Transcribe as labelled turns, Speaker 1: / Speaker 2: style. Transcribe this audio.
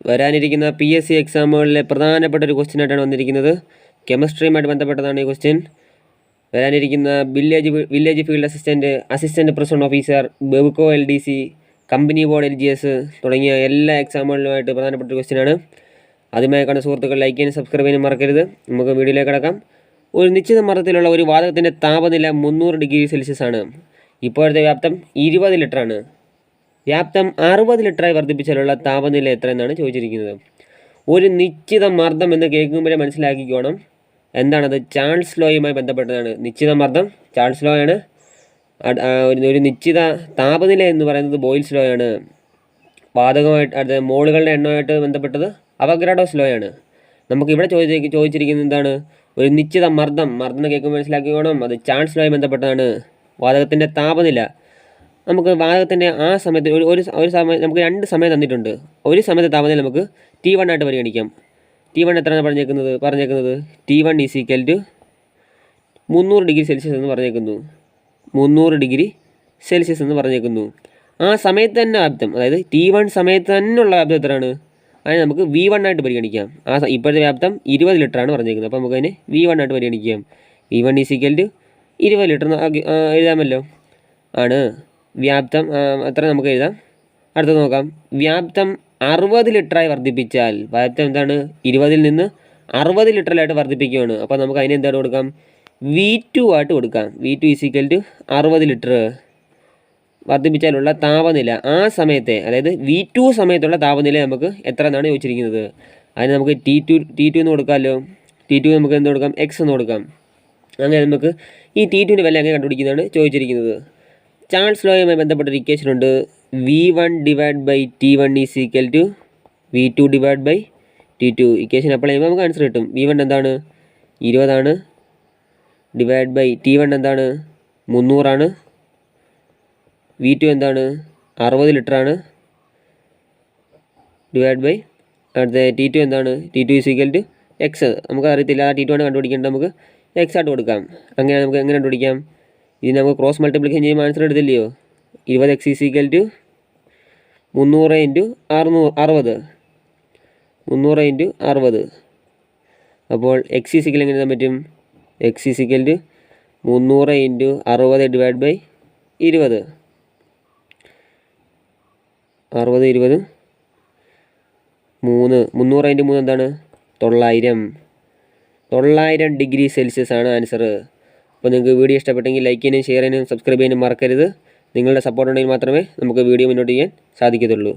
Speaker 1: വരാനിരിക്കുന്ന PSC എക്സാമുകളിലെ പ്രധാനപ്പെട്ട ഒരു ക്വസ്റ്റ്യൻ ആയിട്ടാണ് വന്നിരിക്കുന്നത്. കെമിസ്ട്രിയുമായിട്ട് ബന്ധപ്പെട്ടതാണ് ഈ ക്വസ്റ്റ്യൻ. വരാനിരിക്കുന്ന village field assistant president officer, Bevco LDC, company board LGS തുടങ്ങിയ എല്ലാ എക്സാമുകളിലുമായിട്ട് പ്രധാനപ്പെട്ട ഒരു ക്വസ്റ്റ്യനാണ്. ആദ്യമായി കാണുന്ന സുഹൃത്തുക്കൾ ലൈക്ക് ചെയ്യാനും സബ്സ്ക്രൈബ് ചെയ്യാനും മറക്കരുത്. നമുക്ക് വീഡിയോയിലേക്ക് കടക്കാം. ഒരു നിശ്ചിത മർദ്ദത്തിലുള്ള ഒരു വാതകത്തിൻ്റെ താപനില 300 ഡിഗ്രി സെൽഷ്യസ് ആണ്. ഇപ്പോഴത്തെ വ്യാപ്തം 20 ലിറ്ററാണ്. വ്യാപ്തം 60 ലിറ്ററായി വർദ്ധിപ്പിച്ചാലുള്ള താപനില എത്ര എന്നാണ് ചോദിച്ചിരിക്കുന്നത്. ഒരു നിശ്ചിത മർദ്ദം എന്ന് കേൾക്കുമ്പോഴേ മനസ്സിലാക്കിക്കോണം എന്താണത്. ചാൾസ് ലോയുമായി ബന്ധപ്പെട്ടതാണ്. നിശ്ചിത മർദ്ദം ചാൾസ് ലോയാണ്. ഒരു നിശ്ചിത താപനില എന്ന് പറയുന്നത് ബോയിൽസ് ലോയാണ്. വാതകമായിട്ട് മോളുകളുടെ എണ്ണമായിട്ട് ബന്ധപ്പെട്ടത് അവഗ്രാഡോസ് ലോയാണ്. നമുക്കിവിടെ ചോദിച്ചിരിക്കുന്നത് എന്താണ്, ഒരു നിശ്ചിത മർദ്ദം എന്ന് കേൾക്കുമ്പോൾ മനസ്സിലാക്കിക്കോണം അത് ചാൾസ് ലോയുമായി ബന്ധപ്പെട്ടതാണ്. വാതകത്തിൻ്റെ താപനില നമുക്ക് വാതകത്തിൻ്റെ ആ സമയത്ത് ഒരു സമയം നമുക്ക് 2 സമയം തന്നിട്ടുണ്ട്. ഒരു സമയത്തെ താപനില നമുക്ക് T1 ആയിട്ട് പരിഗണിക്കാം. T1 എത്രയാണ് പറഞ്ഞേക്കുന്നത് T1 = 300 ഡിഗ്രി സെൽഷ്യസ് എന്ന് പറഞ്ഞേക്കുന്നു. 300 ഡിഗ്രി സെൽഷ്യസ് എന്ന് പറഞ്ഞേക്കുന്നു. ആ സമയത്ത് തന്നെ വ്യാപ്തം, അതായത് T1 സമയത്ത് തന്നെയുള്ള വ്യാപ്തം എത്രയാണ്, അതിനെ നമുക്ക് V1 ആയിട്ട് പരിഗണിക്കാം. ഇപ്പോഴത്തെ വ്യാപ്തം 20 ലിറ്ററാണ് പറഞ്ഞേക്കുന്നത്. അപ്പോൾ നമുക്കതിനെ V1 ആയിട്ട് പരിഗണിക്കാം. V1 = 20 litre എഴുതാമല്ലോ. ആണ് വ്യാപ്തം എത്ര നമുക്ക് എഴുതാം. അടുത്ത നോക്കാം. വ്യാപ്തം 60 ലിറ്ററായി വർദ്ധിപ്പിച്ചാൽ വ്യാപ്തം എന്താണ്, 20-ൽ നിന്ന് 60 ലിറ്ററിലായിട്ട് വർദ്ധിപ്പിക്കുകയാണ്. അപ്പോൾ നമുക്ക് അതിന് എന്താണ് കൊടുക്കാം, V2 ആയിട്ട് കൊടുക്കാം. V2 = 60 ലിറ്റർ വർദ്ധിപ്പിച്ചാലുള്ള താപനില ആ സമയത്തെ, അതായത് V2 സമയത്തുള്ള താപനില നമുക്ക് എത്ര എന്നാണ് ചോദിച്ചിരിക്കുന്നത്. അതിന് നമുക്ക് T2 എന്ന് കൊടുക്കാമല്ലോ. T2 നമുക്ക് എന്ത് കൊടുക്കാം, X എന്ന് കൊടുക്കാം. അങ്ങനെ നമുക്ക് ഈ T2ൻ്റെ വില എങ്ങനെ കണ്ടുപിടിക്കുന്നതാണ് ചോദിച്ചിരിക്കുന്നത്. ചാൾസ് ലോയുമായി ബന്ധപ്പെട്ടൊരു ഇക്വേഷൻ ഉണ്ട്. V1 / T1 = V2 / T2. Equation apply ചെയ്യുമ്പോൾ നമുക്ക് ആൻസർ കിട്ടും. V1 എന്താണ്, 20 ആണ്. T1 എന്താണ്, 300 ആണ്. V2 എന്താണ്, 60 ലിറ്ററാണ്. അടുത്ത T2 എന്താണ്, T2 = X. നമുക്ക് അറിയത്തില്ല, T2 ആണ് കണ്ടുപിടിക്കേണ്ടത്. നമുക്ക് X ആയിട്ട് കൊടുക്കാം. അങ്ങനെ നമുക്ക് എങ്ങനെ കണ്ടുപിടിക്കാം, ഇത് നമുക്ക് ക്രോസ് മൾട്ടിപ്ലിക്കേഷൻ ചെയ്യുമ്പോൾ ആൻസർ എടുത്തില്ലയോ. 20x = 300 × 60. 300 × 60. അപ്പോൾ X = എങ്ങനെ എഴുതാൻ പറ്റും, X = 300 × 60 / 20. 60 20 300 × 3 എന്താണ്, 900 ഡിഗ്രി സെൽഷ്യസ് ആണ് ആൻസർ. അപ്പോൾ നിങ്ങൾക്ക് വീഡിയോ ഇഷ്ടപ്പെട്ടെങ്കിൽ ലൈക്ക് ചെയ്യാനും ഷെയർ ചെയ്യാനും സബ്സ്ക്രൈബ് ചെയ്യാനും മറക്കരുത്. നിങ്ങളുടെ സപ്പോർട്ട് ഉണ്ടെങ്കിൽ മാത്രമേ നമുക്ക് വീഡിയോ മുന്നോട്ട് ചെയ്യാൻ സാധിക്കത്തുള്ളൂ.